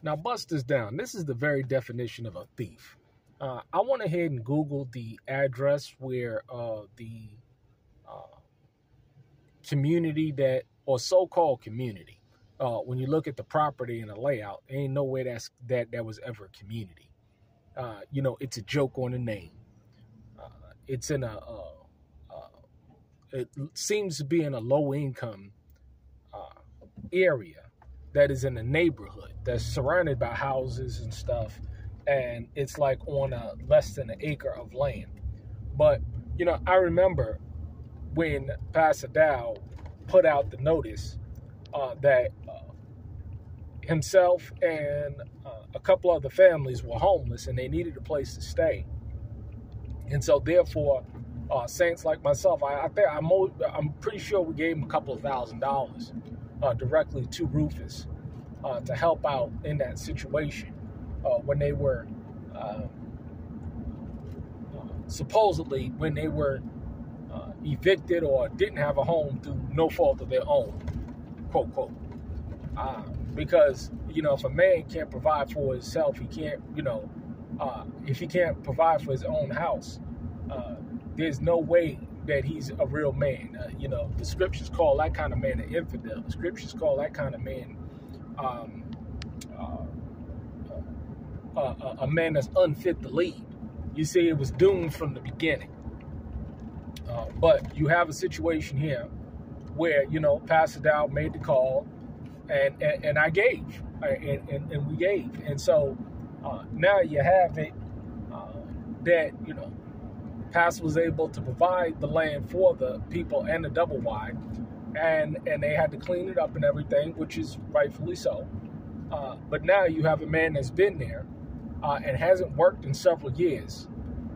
Now, bust this down. This is the very definition of a thief. I went ahead and Googled the address where the uh, community that, or so-called community, when you look at the property and the layout, ain't no way that was ever a community. It's a joke on the name. It's in it seems to be in a low-income area that is in a neighborhood that's surrounded by houses and stuff, and it's like on a less than an acre of land. But I remember when Pastor Dow put out the notice that himself and a couple other families were homeless and they needed a place to stay, and so therefore saints like myself, I'm pretty sure we gave him a couple of $1,000 directly to Rufus to help out in that situation when they were supposedly when they were evicted or didn't have a home through no fault of their own, quote, quote. Because, if a man can't provide for himself, he can't, if he can't provide for his own house, there's no way that he's a real man. The scriptures call that kind of man an infidel. The scriptures call that kind of man a man that's unfit to lead. You see, it was doomed from the beginning. But you have a situation here where, Pastor Dow made the call and I gave, and we gave. And so now you have it that, Pastor was able to provide the land for the people and the double wide, and they had to clean it up and everything, which is rightfully so. But now you have a man that's been there and hasn't worked in several years.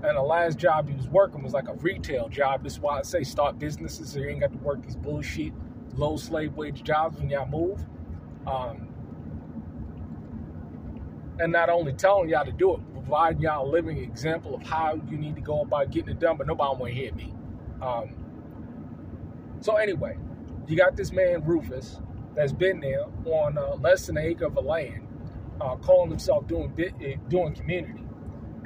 And the last job he was working was like a retail job. That's why I say start businesses so you ain't got to work these bullshit, low slave wage jobs when y'all move. And not only telling y'all to do it, providing y'all a living example of how you need to go about getting it done, but nobody want to hear me. So anyway, you got this man, Rufus, that's been there on less than an acre of a land, calling himself doing community.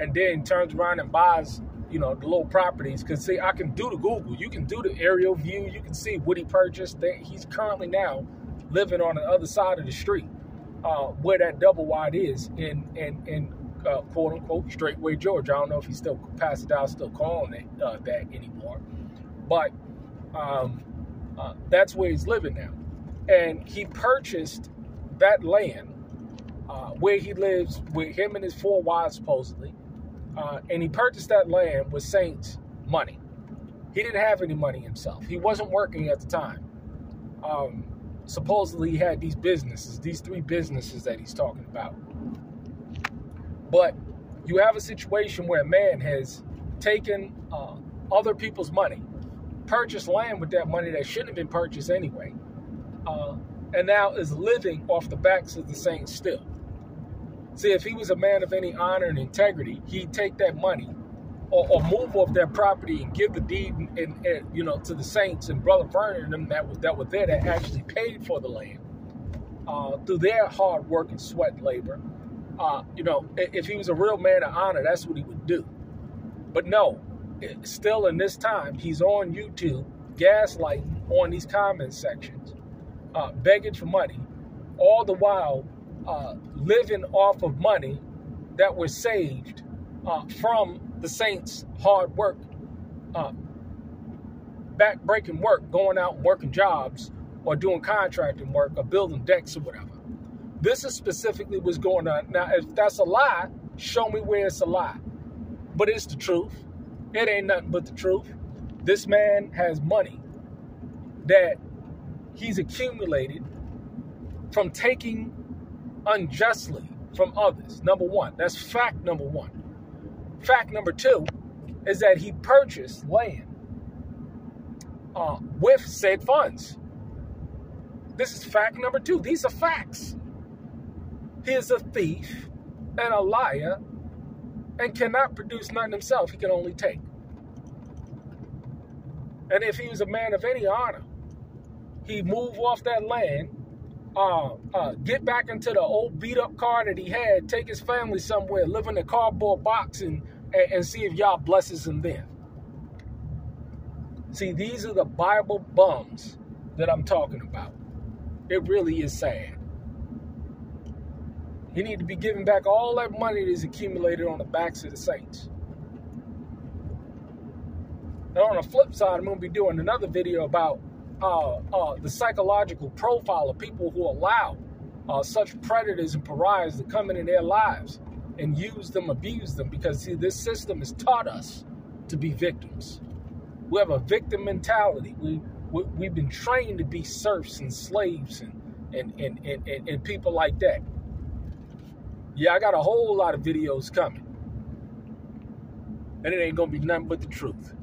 And then turns around and buys, the little properties. Because, see, I can do the Google. You can do the aerial view. You can see what he purchased. He's currently now living on the other side of the street where that double wide is in quote-unquote Straightway, Georgia. I don't know if he's still, Pastor Dow still calling it that anymore. But that's where he's living now. And he purchased that land where he lives with him and his 4 wives, supposedly. And he purchased that land with saints' money. He didn't have any money himself. He wasn't working at the time. Supposedly he had these 3 businesses that he's talking about. But you have a situation where a man has taken other people's money, purchased land with that money that shouldn't have been purchased anyway, and now is living off the backs of the saints still. See, if he was a man of any honor and integrity, he'd take that money or move off that property and give the deed and to the saints and Brother Vernon and them that were there that actually paid for the land through their hard work and sweat and labor. If he was a real man of honor, that's what he would do. But no, still in this time, he's on YouTube, gaslighting on these comment sections, begging for money, all the while living off of money that was saved from the saints' hard work, back-breaking work, going out and working jobs or doing contracting work or building decks or whatever. This is specifically what's going on. Now, if that's a lie, show me where it's a lie. But it's the truth. It ain't nothing but the truth. This man has money that he's accumulated from taking unjustly from others. Number one. That's fact number one. Fact number two is that he purchased land with said funds. This is fact number two. These are facts. He is a thief and a liar and cannot produce nothing himself. He can only take. And if he was a man of any honor, he'd move off that land get back into the old beat-up car that he had, take his family somewhere, live in a cardboard box, and see if y'all blesses him then. See, these are the Bible bums that I'm talking about. It really is sad. He need to be giving back all that money that is accumulated on the backs of the saints. And on the flip side, I'm going to be doing another video about the psychological profile of people who allow such predators and pariahs to come into their lives and use them, abuse them. Because, see, this system has taught us to be victims. We have a victim mentality. We've been trained to be serfs and slaves and people like that. Yeah, I got a whole lot of videos coming. And it ain't going to be nothing but the truth.